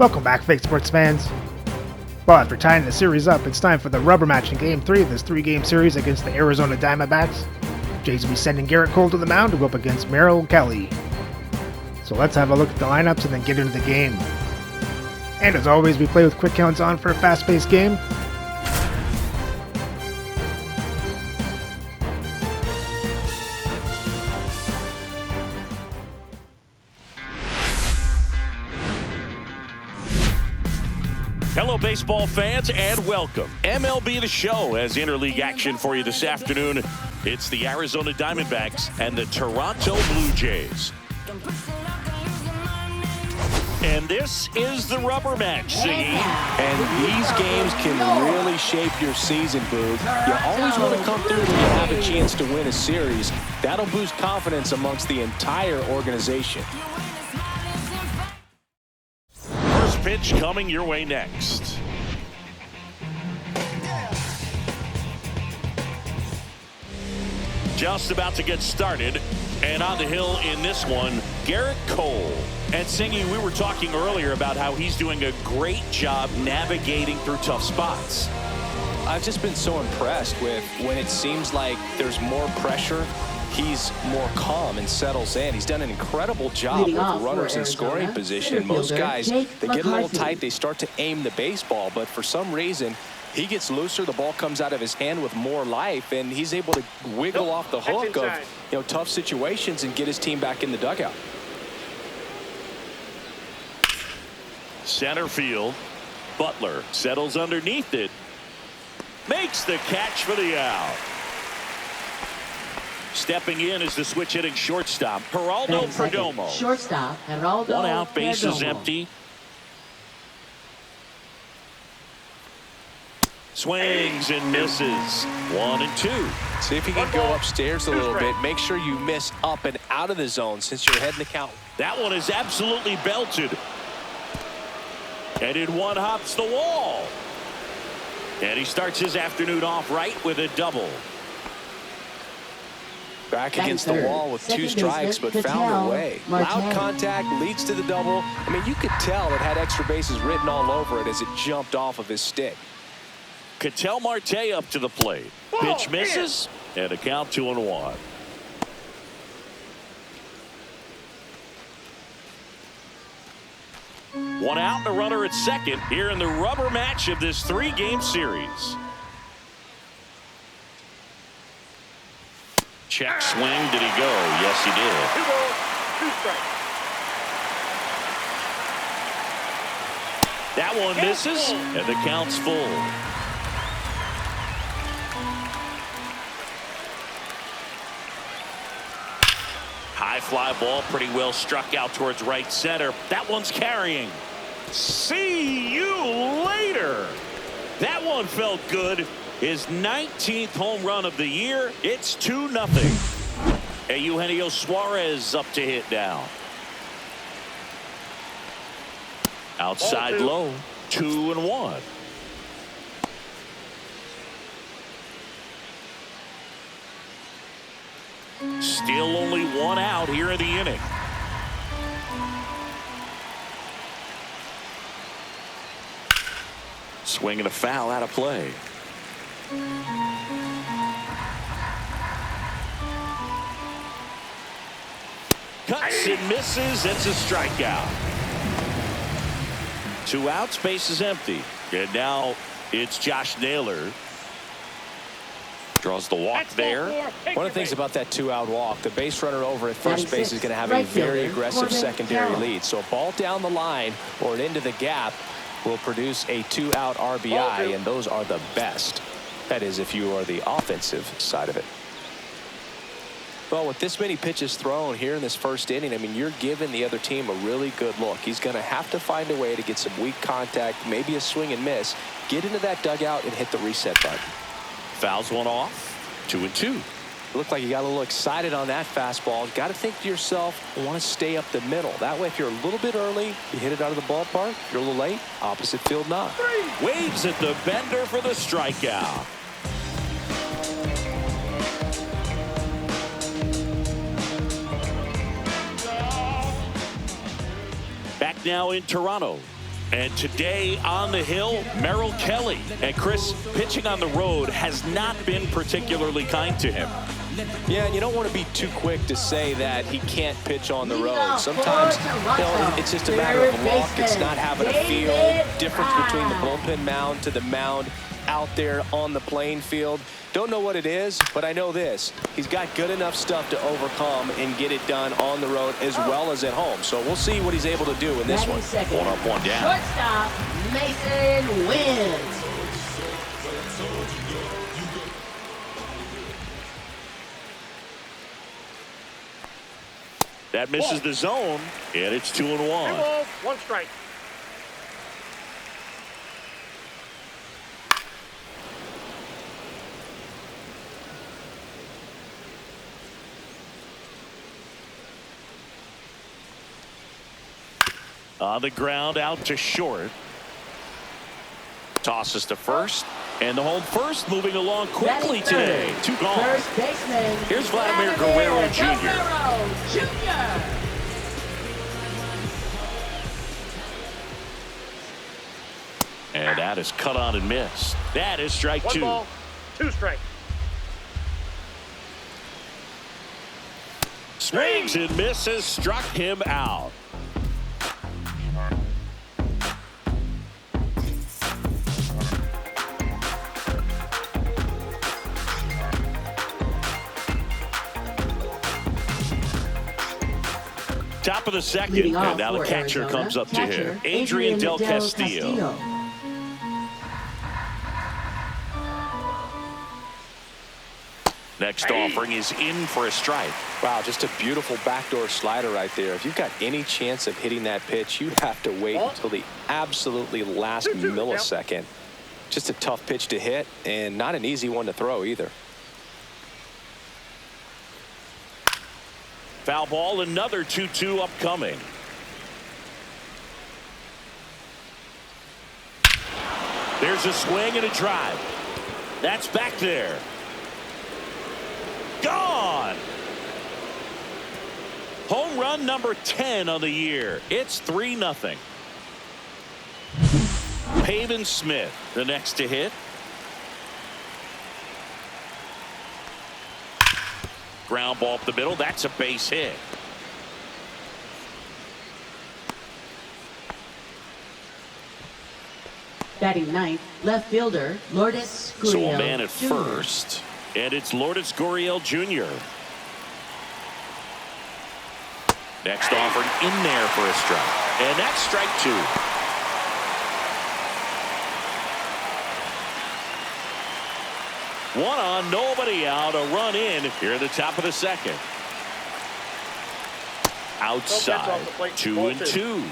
Welcome back, fake sports fans. Well, after tying the series up, it's time for the rubber match in Game 3 of this 3-game series against the Arizona Diamondbacks. Jays will be sending Garrett Cole to the mound to go up against Merrill Kelly. So let's have a look at the lineups and then get into the game. And as always, we play with quick counts on for a fast-paced game. Hello, baseball fans, and welcome. MLB The Show has interleague action for you this afternoon. It's the Arizona Diamondbacks and the Toronto Blue Jays. And this is the rubber match, Siggy. And these games can really shape your season, Boog. You always want to come through when you have a chance to win a series. That'll boost confidence amongst the entire organization. Pitch coming your way next. Just about to get started, and on the hill in this one, Garrett Cole. And Singy, we were talking earlier about how he's doing a great job navigating through tough spots. I've just been so impressed with when it seems like there's more pressure, he's more calm and settles in. He's done an incredible job with runners in scoring position. And most guys, they get a little tight, they start to aim the baseball, but for some reason, he gets looser, the ball comes out of his hand with more life, and he's able to wiggle off the hook of tough situations and get his team back in the dugout. Center field, Butler settles underneath it, makes the catch for the out. Stepping in is the switch hitting shortstop, Geraldo Perdomo. Shortstop, Geraldo. One out, base is empty. Swings and misses. 1-2. See if you can go upstairs a little bit. Make sure you miss up and out of the zone since you're heading the count. That one is absolutely belted. And in one hops the wall. And he starts his afternoon off right with a double. Back against the wall with two strikes, but found a way. Loud contact leads to the double. I mean, you could tell it had extra bases written all over it as it jumped off of his stick. Ketel Marte up to the plate. Pitch misses, and a count 2-1. One out and a runner at second here in the rubber match of this 3-game series. Check swing. Did he go? Yes, he did. 2 strikes. That one misses, and the count's full. High fly ball, pretty well struck out towards right center. That one's carrying. See you later. That one felt good. His 19th home run of the year. It's 2-0. Eugenio Suarez up to hit now. Outside low. 2-1. Still only one out here in the inning. Swing and a foul out of play. Cuts and misses. It's a strikeout. 2 outs, base is empty. And now it's Josh Naylor. Draws the walk there. One of the things about that 2-out walk, the base runner over at first base is going to have a very aggressive secondary lead. So a ball down the line or into the gap will produce a 2-out RBI, and those are the best. That is, if you are the offensive side of it. Well, with this many pitches thrown here in this first inning, I mean, you're giving the other team a really good look. He's going to have to find a way to get some weak contact, maybe a swing and miss, get into that dugout and hit the reset button. Fouls one off. 2-2. Looked like you got a little excited on that fastball. Got to think to yourself, I want to stay up the middle. That way, if you're a little bit early, you hit it out of the ballpark. If you're a little late, opposite field knock. Waves at the bender for the strikeout. Back now in Toronto. And today on the hill, Merrill Kelly. And Chris, pitching on the road has not been particularly kind to him. Yeah, and you don't want to be too quick to say that he can't pitch on the road. Sometimes, it's just a matter of luck. It's not having a feel. Difference between the bullpen mound to the mound out there on the playing field. Don't know what it is, but I know this. He's got good enough stuff to overcome and get it done on the road as well as at home. So we'll see what he's able to do in this one. One up, one down. Shortstop, Mason wins. That misses the zone, and it's 2-1. 2 balls, 1 strike. On the ground, out to short. Tosses to first. And the home first moving along quickly today. 2 gone. First baseman. Here's Vladimir Guerrero Jr. And that is cut on and missed. That is strike 2. 1 ball, 2 strikes. Swings and misses, struck him out. Top of the second, and now the catcher comes up to him. Adrian Del Castillo. Next offering is in for a strike. Wow, just a beautiful backdoor slider right there. If you've got any chance of hitting that pitch, you have to wait until the absolutely last millisecond. Just a tough pitch to hit, and not an easy one to throw either. Foul ball, another 2-2 upcoming. There's a swing and a drive. That's back there. Gone. Home run number 10 on the year. It's 3-0. Pavin Smith, the next to hit. Ground ball up the middle. That's a base hit. Batting ninth, left fielder, Lourdes Gurriel. So a man at Jr. first. And it's Lourdes Gurriel Jr. Next offering in there for a strike. And that's strike 2. One on, nobody out, a run in here at the top of the second. Outside, 2-2.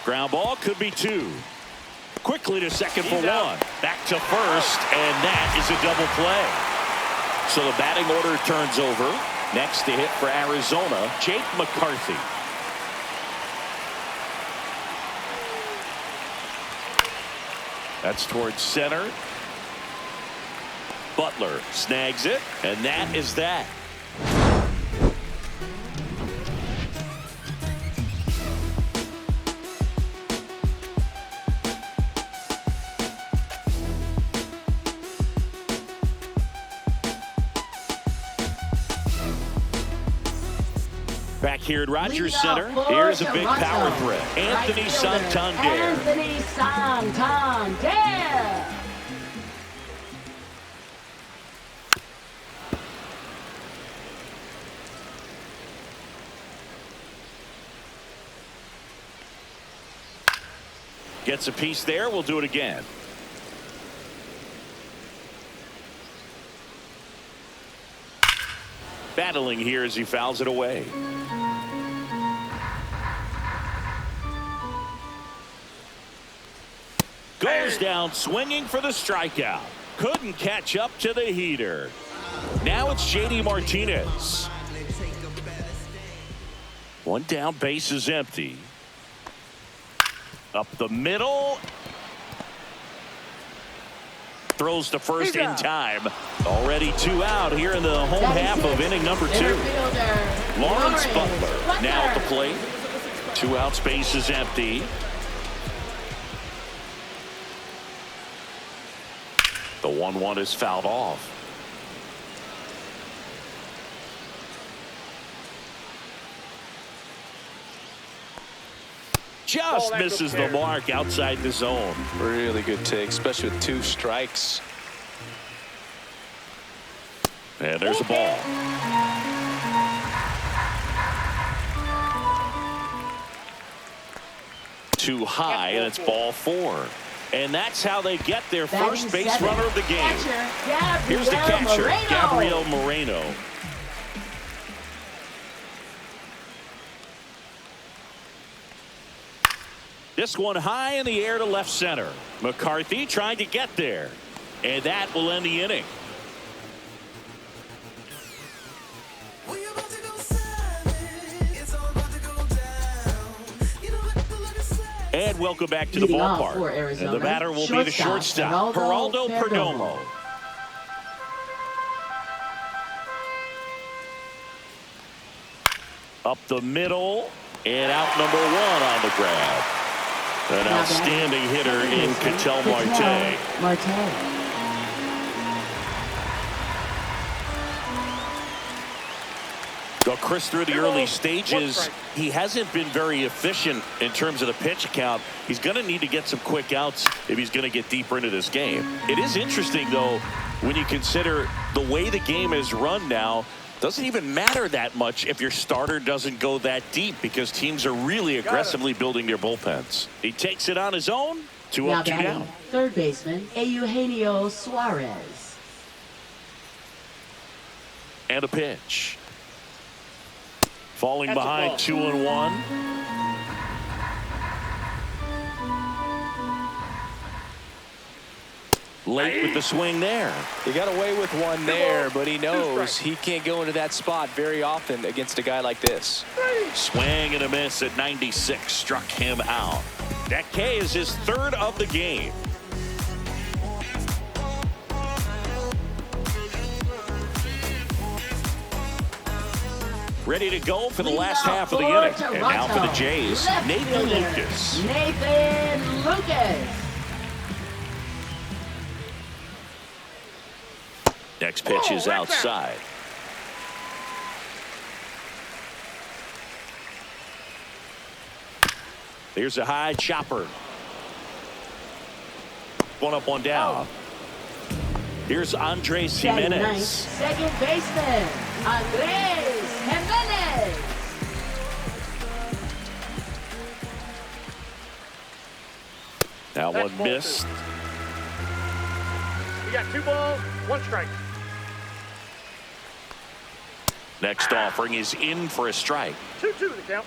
Ground ball could be 2. Quickly to second for 1. Back to first, and that is a double play. So the batting order turns over. Next to hit for Arizona, Jake McCarthy. That's towards center. Butler snags it, and that is that. Back here at Rogers Center, here's a big power threat. Anthony Santander. Anthony Santander. Gets a piece there. We'll do it again. Battling here as he fouls it away. Goes down swinging for the strikeout. Couldn't catch up to the heater. Now it's JD Martinez. One down, base is empty. Up the middle. throws to first in time. Already 2 out here in the home half of inning number 2. Lawrence Butler now at the plate. 2 out, space is empty. The 1-1 is fouled off. Just misses the mark outside the zone. Really good take, especially with 2 strikes. And there's a ball. Too high, and it's ball 4. And that's how they get their first base runner of the game. Here's the catcher, Gabriel Moreno. This one high in the air to left center. McCarthy trying to get there. And that will end the inning. And welcome back to the ballpark. And the batter will be the shortstop, Geraldo Perdomo. Up the middle, and out number 1 on the grab. An outstanding hitter in Ketel Marte. Well, Chris, through the early stages, he hasn't been very efficient in terms of the pitch count. He's going to need to get some quick outs if he's going to get deeper into this game. It is interesting, though, when you consider the way the game is run now. Doesn't even matter that much if your starter doesn't go that deep, because teams are really aggressively building their bullpens. He takes it on his own. 2 up, 2 down. Third baseman, Eugenio Suarez. And a pitch. Falling behind 2-1. Late with the swing there. He got away with one there, but he knows he can't go into that spot very often against a guy like this. Swing and a miss at 96. Struck him out. That K is his 3rd of the game. Ready to go for the last half of the inning. And now for the Jays, Nathan Lucas. Nathan Lucas. Next pitch is outside. Here's a high chopper. 1 up, 1 down. Here's Andres Jimenez. Second baseman, Andres Jimenez. That one missed. We got 2 balls, 1 strike. Next offering is in for a strike. 2-2 the count.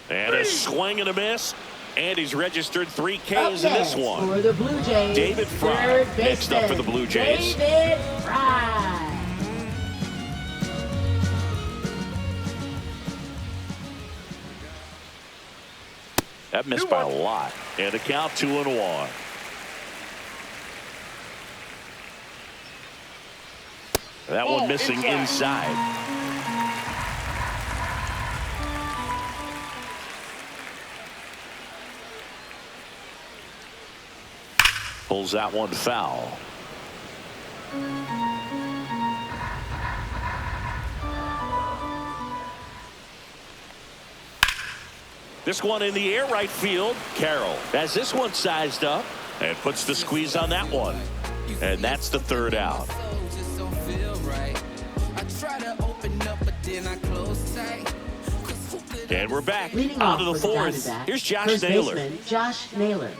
And a swing and a miss. And he's registered 3 Ks in this one. For the Blue Jays, David Fry next up for the Blue Jays. David Fry. That missed by a lot. And the count 2-1. That one missing inside. Pulls that one foul. This one in the air right field. Carroll has this one sized up and puts the squeeze on that one. And that's the 3rd out. And we're back on to the 4th. Here's Josh Naylor. Josh Naylor.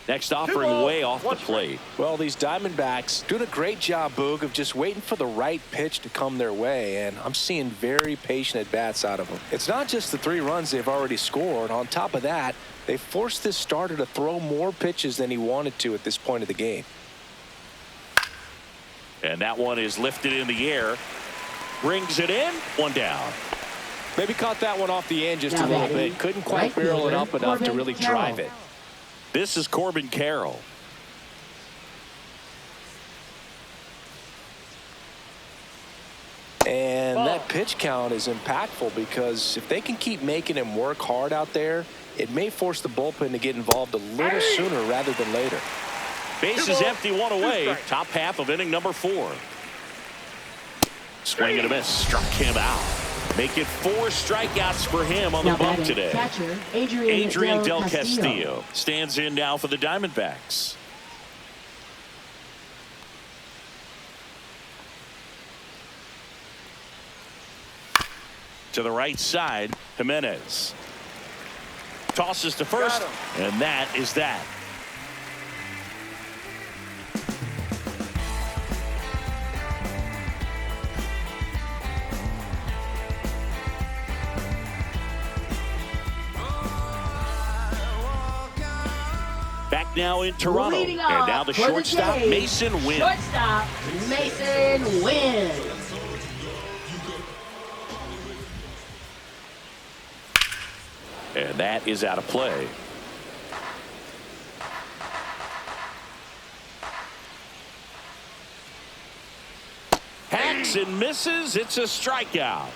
Next offering way off the plate. Well, these Diamondbacks doing a great job, Boog, of just waiting for the right pitch to come their way, and I'm seeing very patient at-bats out of them. It's not just the 3 runs they've already scored. On top of that, they forced this starter to throw more pitches than he wanted to at this point of the game. And that one is lifted in the air. Brings it in. One down. Maybe caught that one off the end just a little bit. Couldn't quite right barrel it fielder, up enough to Corbin really Carroll. drive it. This is Corbin Carroll. And that pitch count is impactful because if they can keep making him work hard out there, it may force the bullpen to get involved a little sooner rather than later. Base is empty, one away. Top half of inning number 4. Swing and a miss. Struck him out. Make it 4 strikeouts for him on the bump today. Catcher, Adrian Del Castillo. Castillo stands in now for the Diamondbacks. To the right side, Jimenez tosses to first, and that is that. Back now in Toronto, and now the shortstop, Mason Wynn. Shortstop, Mason Wynn. And that is out of play. Hacks and misses. It's a strikeout.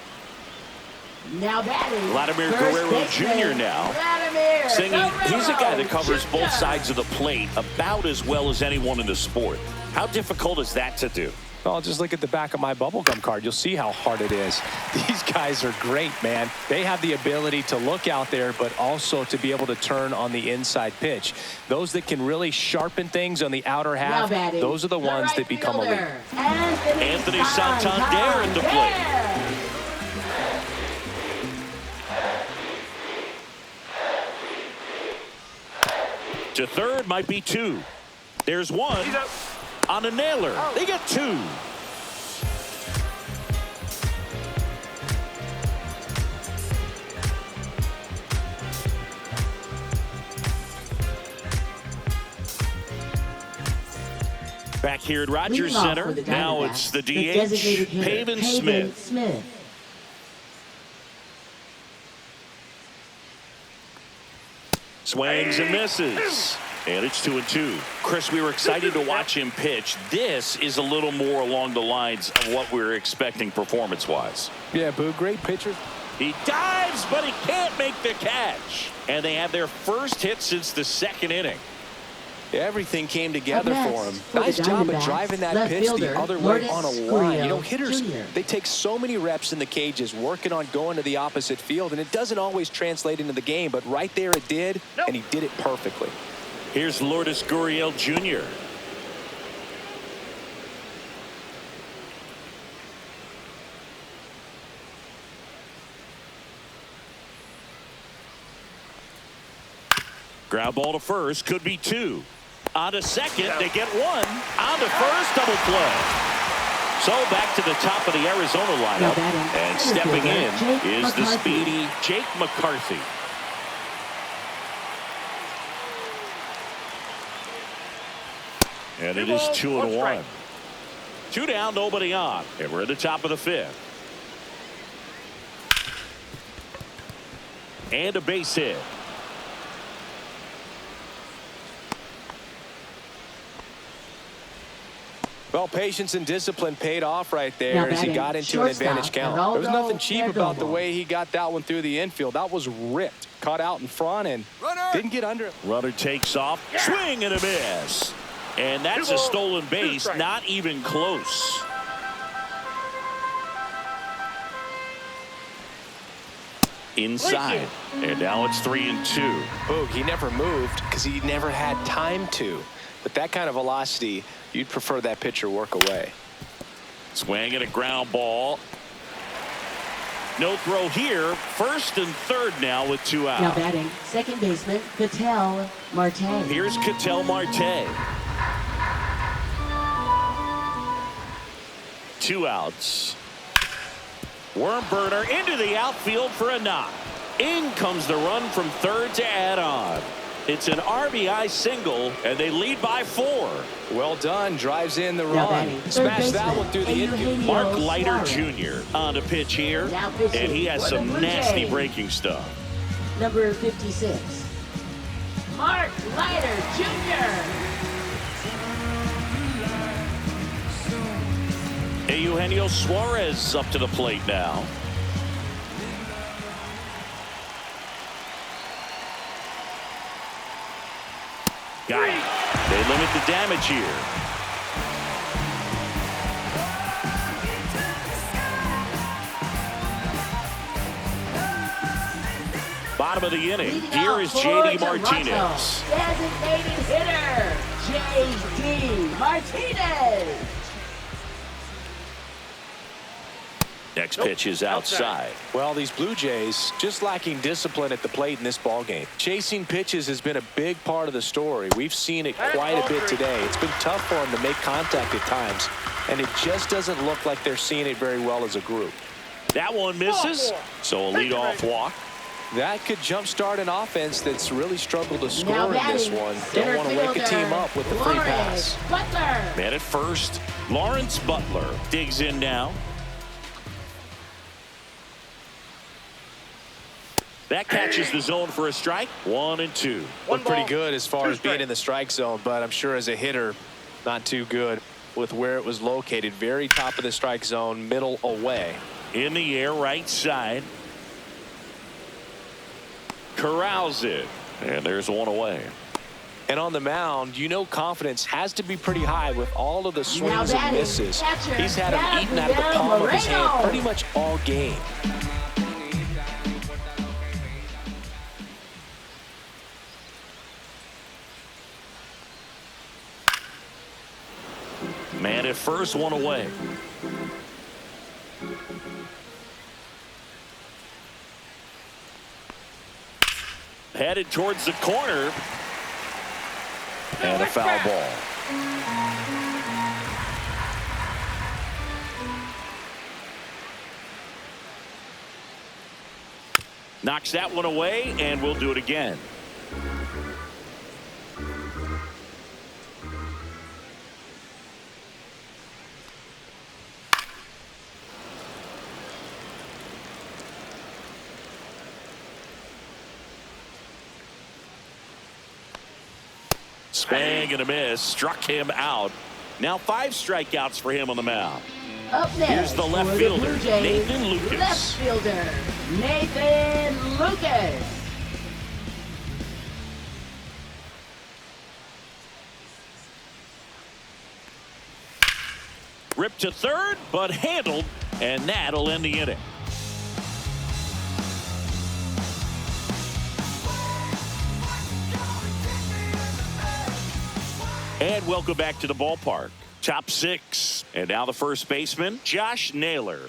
Now batting, Vladimir first Guerrero baseman, Jr. now. Vladimir Singing, he's a guy that covers Guerrero both sides of the plate about as well as anyone in the sport. How difficult is that to do? Well, just look at the back of my bubblegum card. You'll see how hard it is. These guys are great, man. They have the ability to look out there, but also to be able to turn on the inside pitch. Those that can really sharpen things on the outer half, those are the ones right that become elite. Anthony Santander at the plate. To third might be 2. There's 1 on a nailer. They get 2. Back here at Rogers Center, now it's the DH, Pavin Smith. Swings and misses. And it's 2-2. Chris, we were excited to watch him pitch. This is a little more along the lines of what we were expecting performance-wise. Yeah, Boo, great pitcher. He dives, but he can't make the catch. And they have their first hit since the 2nd inning. Everything came together for him. For nice job of driving that pitch the other way on a line. You know, hitters, Jr. they take so many reps in the cages working on going to the opposite field, and it doesn't always translate into the game, but right there it did, and he did it perfectly. Here's Lourdes Gurriel Jr. Ground ball to first, could be 2. On to second, they get 1. On to first, double play. So back to the top of the Arizona lineup. And stepping in is the speedy Jake McCarthy. And it is 2-1. 2 down, nobody on. And we're at the top of the 5th. And a base hit. Well, patience and discipline paid off right there as he got into an advantage count. There was nothing cheap about the way he got that one through the infield. That was ripped. Caught out in front and didn't get under it. Runner takes off. Swing and a miss. And that's a stolen base. Not even close. Inside. And now it's 3-2. Boog, he never moved because he never had time to. With that kind of velocity, you'd prefer that pitcher work away. Swing and a ground ball. No throw here. First and third now with 2 out. Now batting, second baseman, Ketel Marte. Here's Ketel Marte. 2 outs. Worm burner into the outfield for a knock. In comes the run from third to add on. It's an RBI single, and they lead by 4. Well done. Drives in the Now run. batting, third Smash that baseman, one through the infield. Eugenio Mark Leiter Suarez. Jr. on the pitch here, Now pitching and he has for the some Blue nasty Jays. breaking stuff. Number 56, Mark Leiter Jr. Eugenio Suarez up to the plate now. Got it. They limit the damage here. Bottom of the inning. Leading Here off is for J.D. Toronto, Martinez. designated hitter, J.D. Martinez. Next pitch is outside. Well, these Blue Jays just lacking discipline at the plate in this ballgame. Chasing pitches has been a big part of the story. We've seen it quite a bit today. It's been tough for them to make contact at times, and it just doesn't look like they're seeing it very well as a group. That one misses, so a leadoff walk. That could jumpstart an offense that's really struggled to score Now in this batting, one. center Don't want to wake a fielder, team up with the free Lawrence pass. Butler. Man at first, Lawrence Butler digs in now. That catches the zone for a strike. 1-2. Looked pretty good as far as being in the strike zone, but I'm sure as a hitter, not too good with where it was located. Very top of the strike zone, middle away. In the air, right side. Corrals it. And there's one away. And on the mound, you know confidence has to be pretty high with all of the swings and batting, misses. catcher, He's had them eaten out of the Gabriel palm of his hand Moreno. pretty much all game. Man at first, one away. Headed towards the corner. And a foul ball. Knocks that one away, and we'll do it again. Swing and a miss. Struck him out. Now 5 strikeouts for him on the mound. Up next, Here's the left for fielder, Blue Jays, Nathan Lucas. Left fielder, Nathan Lucas. Ripped to third, but handled, and that'll end the inning. And welcome back to the ballpark. Top 6. And now the first baseman, Josh Naylor.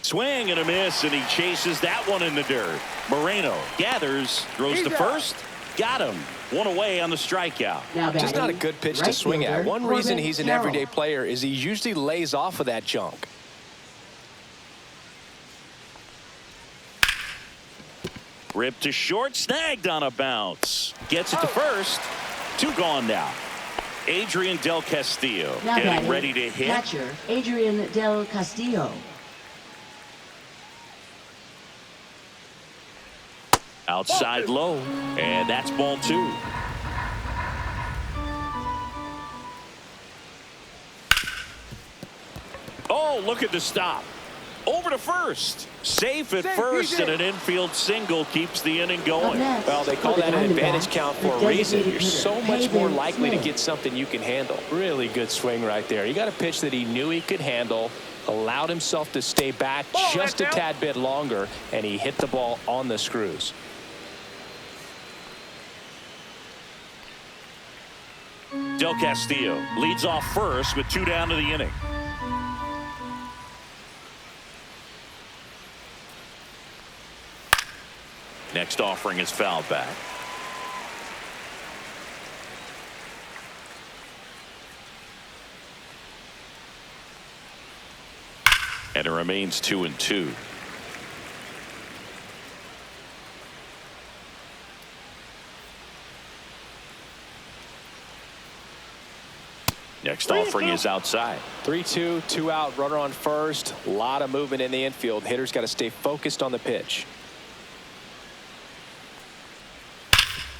Swing and a miss, and he chases that one in the dirt. Moreno gathers, throws to first, got him. One away on the strikeout. Now Just not a batting, good pitch to right swing at. fielder, One reason Corbin he's an Carroll. everyday player is he usually lays off of that junk. Ripped to short, snagged on a bounce. Gets it to first. 2 gone now. Adrian Del Castillo Now getting batting, ready to hit. catcher, Adrian Del Castillo. Outside low, and that's ball 2. Oh, look at the stop. Over to first. Safe at first, and an infield single keeps the inning Up going. next, Well, they for call the that an advantage Diamondbacks, count the for a reason. designated You're hitter, so much more Peyton likely to Smith. get something you can handle. Really good swing right there. He got a pitch that he knew he could handle, allowed himself to stay back just a tad bit longer, and he hit the ball on the screws. Del Castillo leads off first with 2 down to the inning. Next offering is fouled back. And it remains 2-2. Next offering is outside. 3-2, 2 out, runner on first. A lot of movement in the infield. Hitter's got to stay focused on the pitch.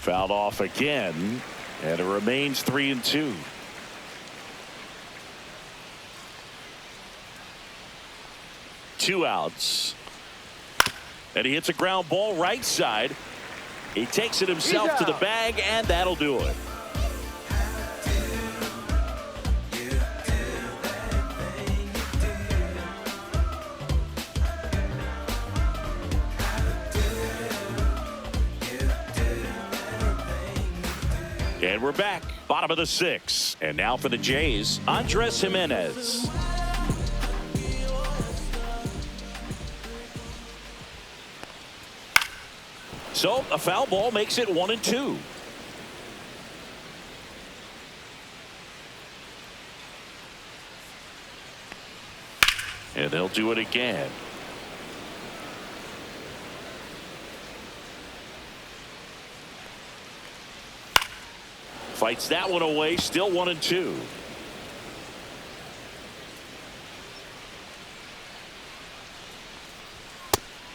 Fouled off again, and it remains 3-2. Two outs. And he hits a ground ball right side. He takes it himself to the bag, and that'll do it. And we're back. Bottom of the 6th. And now for the Jays, Andres Jimenez. So a foul ball makes it 1-2. And they'll do it again. Fights that one away, still 1-2.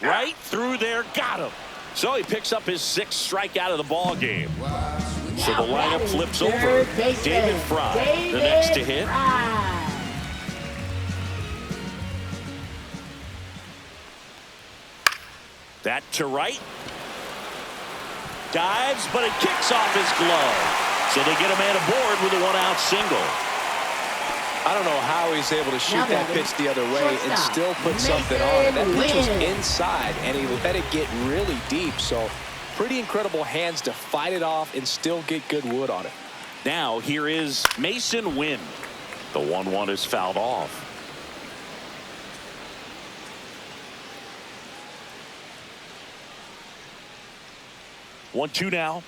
Right through there, got him. So he picks up his 6th strikeout of the ball game. So the lineup flips over. David Fry, the next to hit. That to right. Dives, but it kicks off his glove. So they get a man aboard with a 1-out single. I don't know how he's able to shoot that pitch the other way and still put something on. And that pitch was inside, and he let it get really deep. So pretty incredible hands to fight it off and still get good wood on it. Now here is Mason Wynn. The 1-1 is fouled off. One, two now.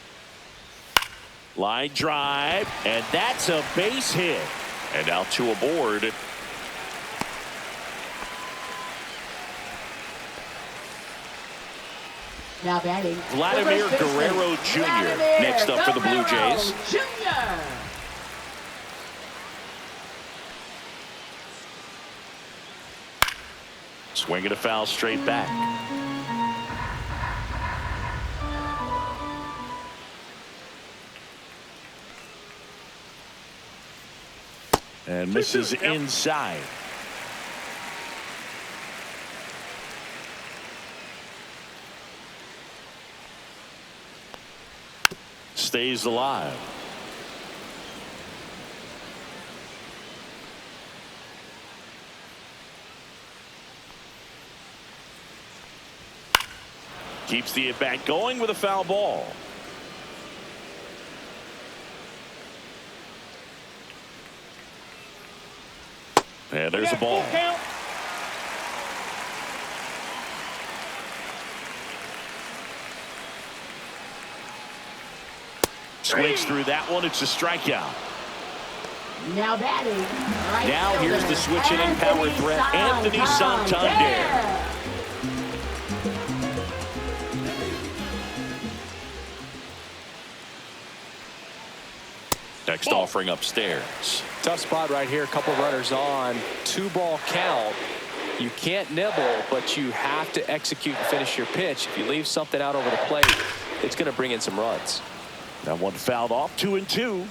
Line drive, and that's a base hit. And now 2 aboard. Now batting, Vladimir Guerrero Jr. next up for the Blue Jays. Swinging a foul straight back. And misses inside. Stays alive. Keeps the at-bat going with a foul ball. And there's a ball. Swings through that one. It's a strikeout. Now batting. Now here's the switch hitting power threat, Anthony Santander. Next offering upstairs. Tough spot right here. A couple runners on. 2-ball count. You can't nibble, but you have to execute and finish your pitch. If you leave something out over the plate, it's going to bring in some runs. That one fouled off. 2-2.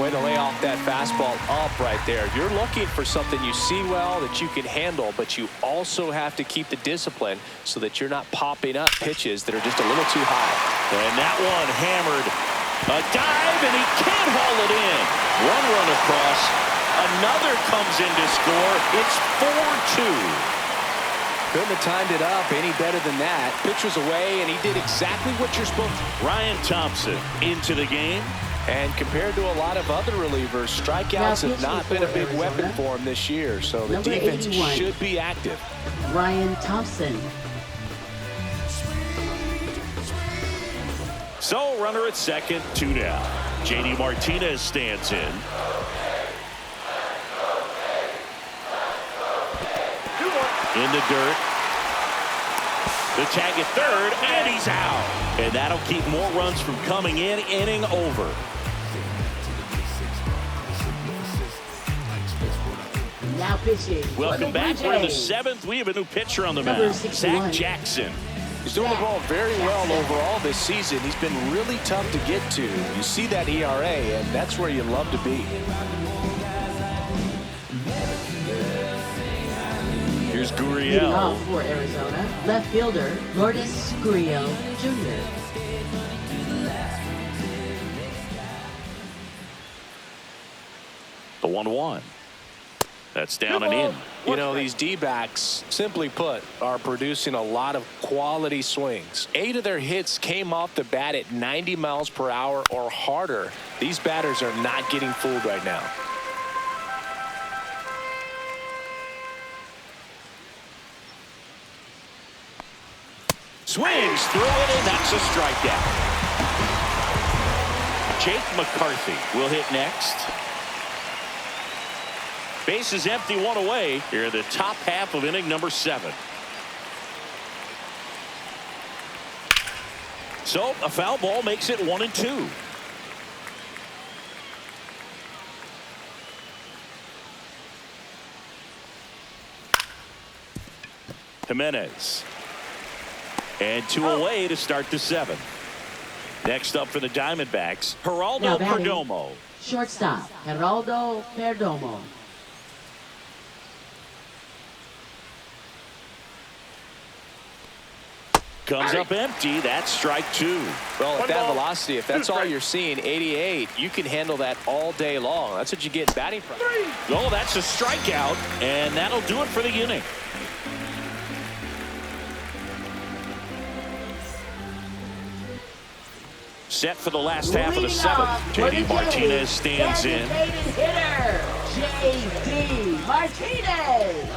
Way to lay off that fastball up right there. You're looking for something you see well that you can handle, but you also have to keep the discipline so that you're not popping up pitches that are just a little too high. And that one hammered. A dive, and he can't haul it in. One run across. Another comes in to score. It's 4-2. Couldn't have timed it up any better than that. Pitch was away, and he did exactly what you're supposed to. Ryan Thompson into the game. And compared to a lot of other relievers, strikeouts have not been a big weapon for him this year. So the defense should be active. Ryan Thompson. So runner at second, 2 down. JD Martinez stands in. In the dirt. The tag at third, and he's out. And that'll keep more runs from coming in, inning over. Now pitching. Welcome back. We're in the 7th. We have a new pitcher on the mound, Zach Jackson. He's doing the ball very well overall this season. He's been really tough to get to. You see that ERA, and that's where you love to be. Here's Leading Gurriel. off for Arizona, left fielder Lourdes Gurriel Jr. The 1-1. That's down and in. You know, these D-backs, simply put, are producing a lot of quality swings. 8 of their hits came off the bat at 90 miles per hour or harder. These batters are not getting fooled right now. Swings through it, and that's a strikeout. Jake McCarthy will hit next. Base is empty, 1 away. Here in the top half of inning number 7. So a foul ball makes it 1-2. Jimenez. And 2 away to start the 7th. Next up for the Diamondbacks, Geraldo Perdomo. Shortstop, Geraldo Perdomo. Comes up empty. That's strike 2. Well, at that velocity, if that's all you're seeing, 88, you can handle that all day long. That's what you get in batting practice. Oh, that's a strikeout, and that'll do it for the inning. Set for the last half of the 7th. JD Martinez stands in. Hitter, JD Martinez.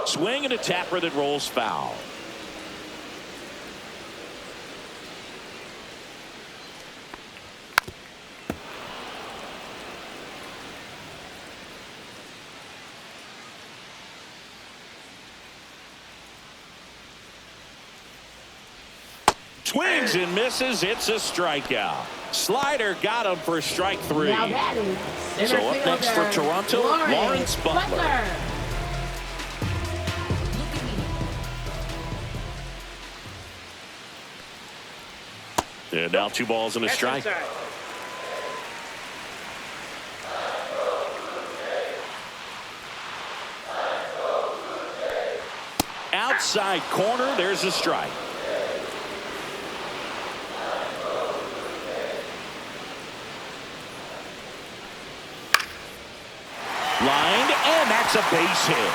Swing and a tapper that rolls foul. Swings and misses. It's a strikeout. Slider got him for strike 3. Now batting, So up next for Toronto, Lawrence Butler. And now 2 balls and a strike. Outside corner, there's a strike. Lined, and that's a base hit.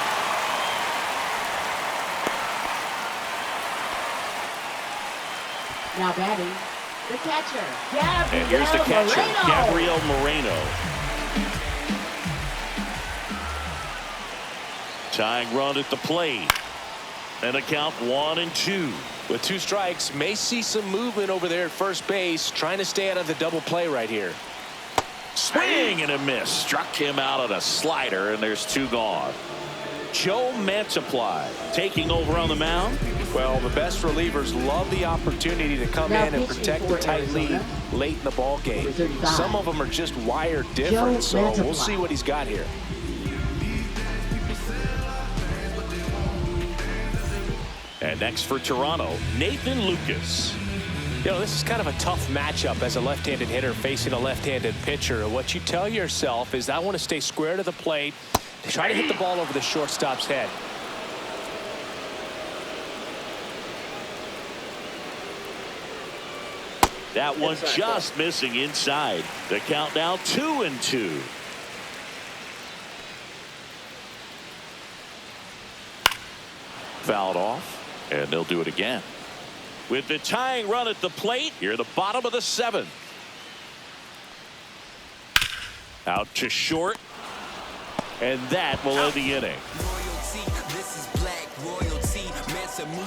Now batting, the catcher, Gabriel And here's the catcher, Moreno. Gabriel Moreno. Tying run at the plate. And a count 1-2. With 2 strikes, may see some movement over there at first base, trying to stay out of the double play right here. Swing and a miss. Struck him out on a slider, and there's 2 gone. Joe Mantiply taking over on the mound. Well, the best relievers love the opportunity to come in and protect the tight lead late in the ball game. Some of them are just wired different, so we'll see what he's got here. And next for Toronto, Nathan Lucas. You know, this is kind of a tough matchup as a left-handed hitter facing a left-handed pitcher. What you tell yourself is, I want to stay square to the plate, try to hit the ball over the shortstop's head. That one just missing inside. The count now 2-2. Fouled off, and they'll do it again. With the tying run at the plate, here at the bottom of the 7th. Out to short, and that will end the inning.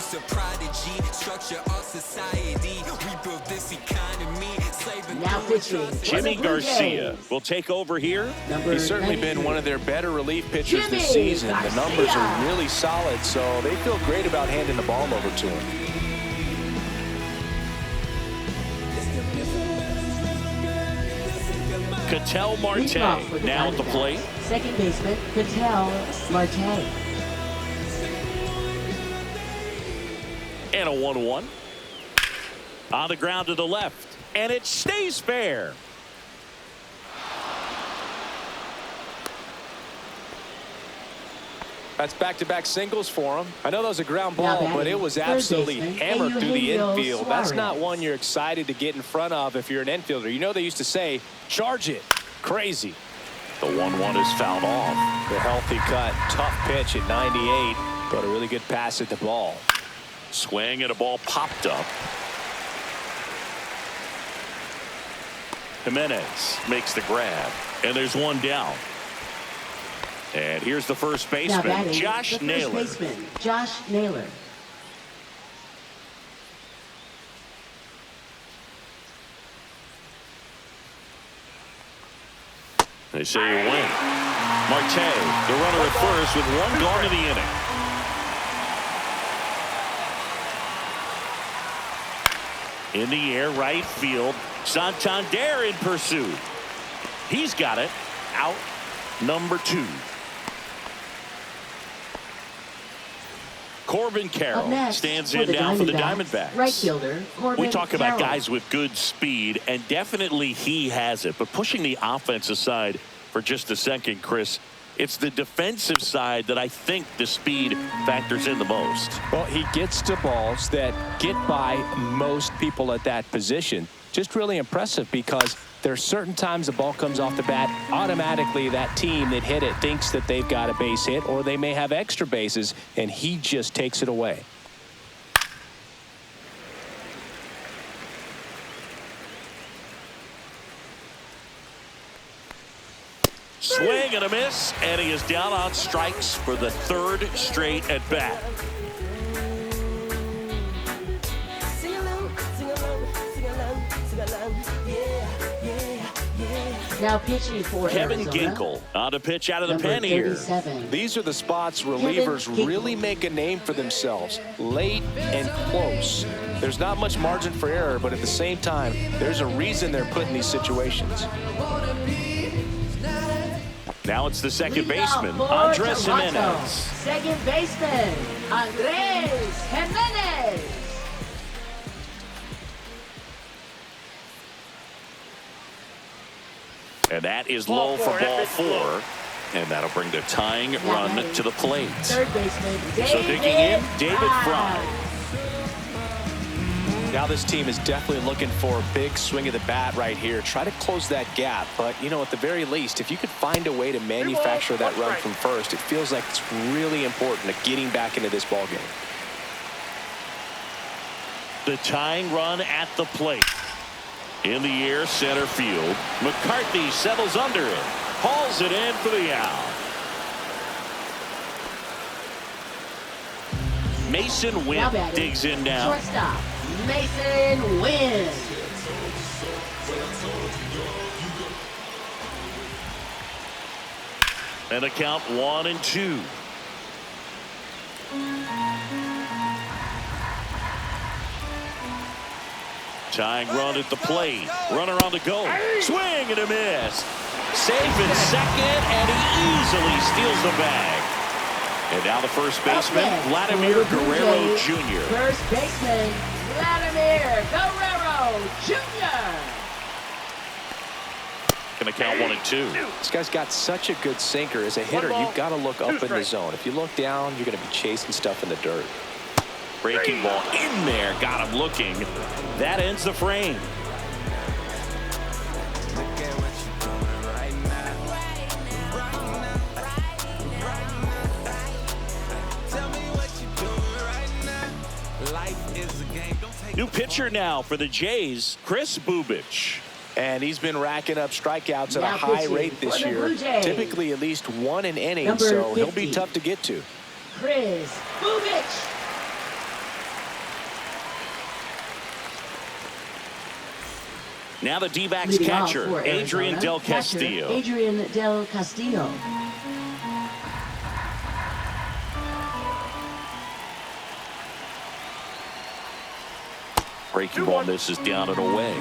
produce a prodigy, structure our society. We built this economy. Now pitching. Jimmy Garcia will take over here. He's certainly been one of their better relief pitchers this Jimmy season. The Garcia. numbers are really solid, so they feel great about handing the ball over to him. Ketel Marte now at the plate. Second baseman, Ketel Marte. And a 1-1. On the ground to the left. And it stays fair. That's back-to-back singles for him. I know that was a ground ball, but it was third absolutely baseman, hammered through the Eugenio infield. That's Suarez. not one you're excited to get in front of if you're an infielder. You know they used to say, charge it. Crazy. The 1-1 is fouled off. The healthy cut. Tough pitch at 98, but a really good pass at the ball. Swing and a ball popped up. Jimenez makes the grab, and there's one down. And here's the first Now baseman, batting, Josh the first Naylor. baseman, Josh Naylor. They say you win. Marte, the runner at first with one gone in the inning. In the air, right field. Santander in pursuit. He's got it. Out number 2. Corbin Up Carroll next, stands for in the now for the Diamondbacks. Right fielder, Corbin We talk about Carroll. guys with good speed, and definitely he has it. But pushing the offense aside for just a second, Chris, it's the defensive side that I think the speed factors in the most. Well, he gets to balls that get by most people at that position. Just really impressive because there are certain times the ball comes off the bat, automatically that team that hit it thinks that they've got a base hit or they may have extra bases, and he just takes it away. Swing and a miss, and he is down on strikes for the 3rd straight at bat. Now pitching for Kevin Arizona, Ginkel on to pitch out of the number pen here. 37. These are the spots relievers Kevin Ginkel. really make a name for themselves, late and close. There's not much margin for error, but at the same time, there's a reason they're put in these situations. Now it's the second Leading off baseman, for Andres Toronto, Jimenez. Second baseman, Andres Jimenez. And that is low for ball 4. And that'll bring the tying run to the plate. Third baseman, David So digging in, David Fry. Now this team is definitely looking for a big swing of the bat right here. Try to close that gap. But, you know, at the very least, if you could find a way to manufacture that run from first, it feels like it's really important to getting back into this ball game. The tying run at the plate. In the air, center field. McCarthy settles under it. Hauls it in for the out. Mason Now Wynn batting, digs in now. Shortstop, Mason Wynn. And a count 1-2. Tying run at the plate. Runner on the go. Swing and a miss. Safe in second, and he easily steals the bag. And now the first baseman, Up next, Vladimir for the Blue Guerrero Jays, Jr. First baseman, Vladimir Guerrero Jr. Gonna count 1-2. This guy's got such a good sinker. As a hitter, you've got to look up in the strikes. zone. If you look down, you're going to be chasing stuff in the dirt. Breaking ball in there. Got him looking. That ends the frame. New pitcher now for the Jays, Chris Bubich. And he's been racking up strikeouts at a Now high pitching rate this for the year. Blue Jays. Typically at least one an inning, Number so he'll 50. be tough to get to. Chris Bubich. Now the D-backs Leading off catcher, for Adrian Arizona, Del catcher Castillo. Adrian Del Castillo. Breaking ball misses down and away.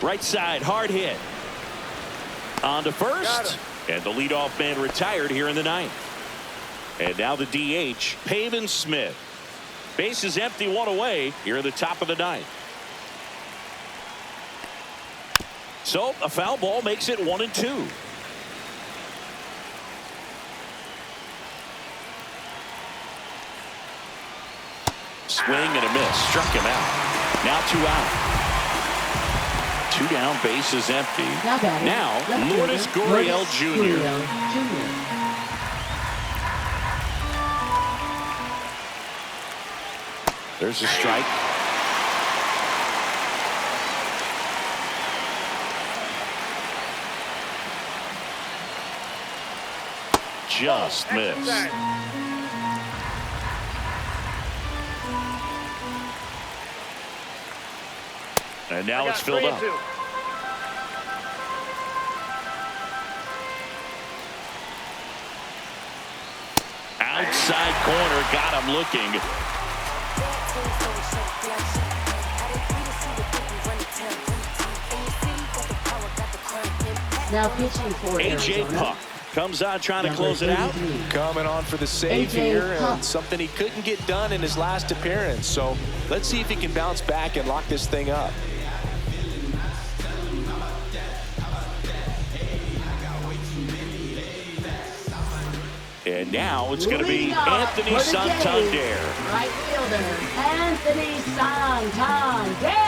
Right side, hard hit. On to first. And the leadoff man retired here in the ninth. And now the DH, Pavin Smith. Bases empty, one away here in the top of the ninth. So a foul ball makes it 1-2. Swing and a miss. Struck him out. Now 2 out. 2 down, bases empty. Now Lourdes Gurriel Jr. There's a strike. Just missed. And now it's filled up. Outside corner, got him looking. Now pitching for AJ Arizona. Puck comes on trying to close it out. Coming on for the save AJ here, Puck. and something he couldn't get done in his last appearance. So let's see if he can bounce back and lock this thing up. And now it's going to be Leading off Anthony for the Santander. Jays, right fielder Anthony Santander.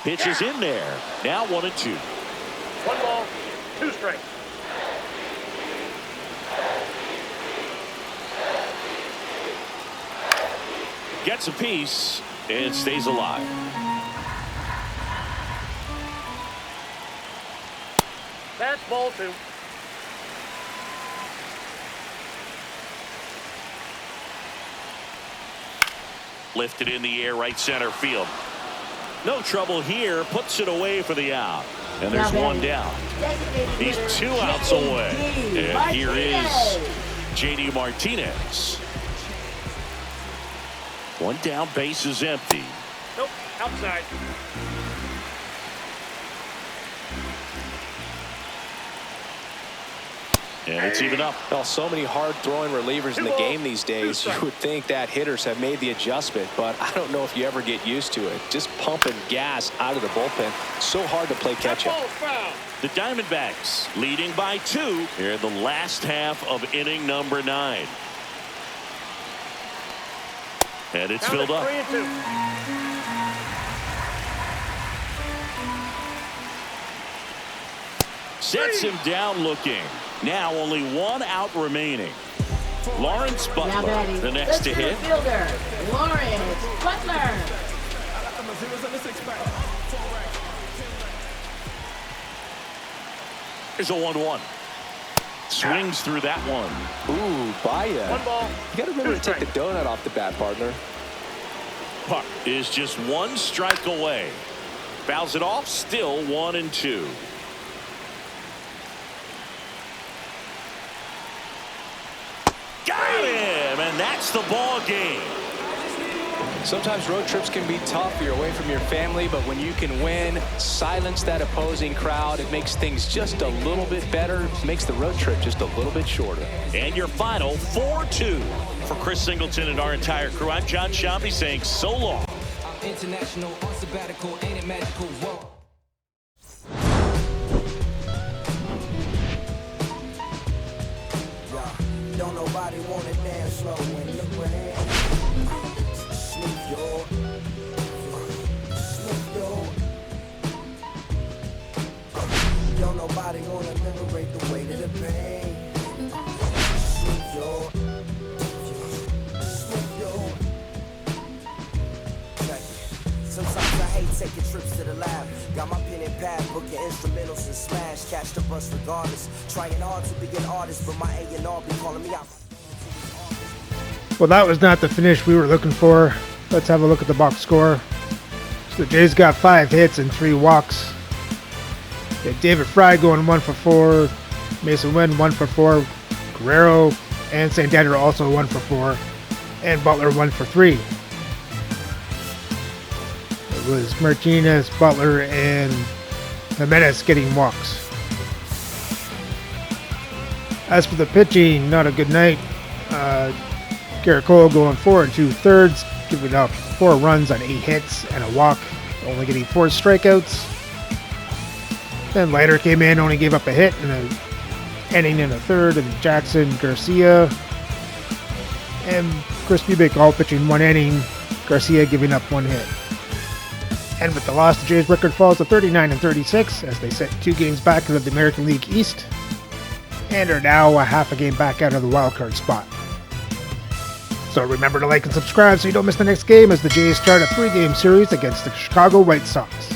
Pitch is in there. Now 1-2. 1 ball, 2 strikes. Gets a piece and stays alive. That's ball 2. Lifted in the air, right center field. No trouble here. Puts it away for the out. And there's Now 1 down. He's 2 outs away. And here is J.D. Martinez. 1 down, base is empty. Nope, outside. And it's even up. Well, so many hard-throwing relievers in the game these days. You would think that hitters have made the adjustment, but I don't know if you ever get used to it. Just pumping gas out of the bullpen. So hard to play catch-up. The Diamondbacks leading by 2 here in the last half of inning number 9. And it's filled up. 3-2. Sets him down looking. Now only 1 out remaining. Lawrence Butler, the next to hit. Fielder Lawrence Butler. Here's a 1-1. Swings through that one. Ooh, Baya. 1 ball. You got to remember to take the donut off the bat, partner. Puck is just 1 strike away. Fouls it off, still 1-2. Got him, and that's the ball game. Sometimes road trips can be tough. You're away from your family, but when you can win, silence that opposing crowd, it makes things just a little bit better, makes the road trip just a little bit shorter. And your final 4-2. For Chris Singleton and our entire crew, I'm John Shampi saying so long. I'm international, on sabbatical, ain't it magical? Whoa. Don't nobody wanna dance slow when the rain. Smooth your. Don't nobody wanna liberate the weight of the pain. Smooth your. Sometimes I hate taking trips to the lab. Got my pen and pad, booking instrumentals and smash. Catch the bus regardless. Trying hard to be an artist, but my A&R be calling me out. Well, that was not the finish we were looking for. Let's have a look at the box score. So the Jays got 5 hits and 3 walks. They had David Fry going 1 for 4. Mason Wynn 1 for 4. Guerrero and Santander also 1 for 4. And Butler 1 for 3. It was Martinez, Butler, and Jimenez getting walks. As for the pitching, not a good night. Garrett Cole going 4 2/3, giving up 4 runs on 8 hits and a walk, only getting 4 strikeouts. Then Leiter came in, only gave up a hit and an inning and a third, and Jackson, Garcia, and Chris Bubic all pitching 1 inning, Garcia giving up 1 hit. And with the loss, the Jays' record falls to 39-36 as they set 2 games back into the American League East and are now a half a game back out of the wildcard spot. So remember to like and subscribe so you don't miss the next game as the Jays start a 3-game series against the Chicago White Sox.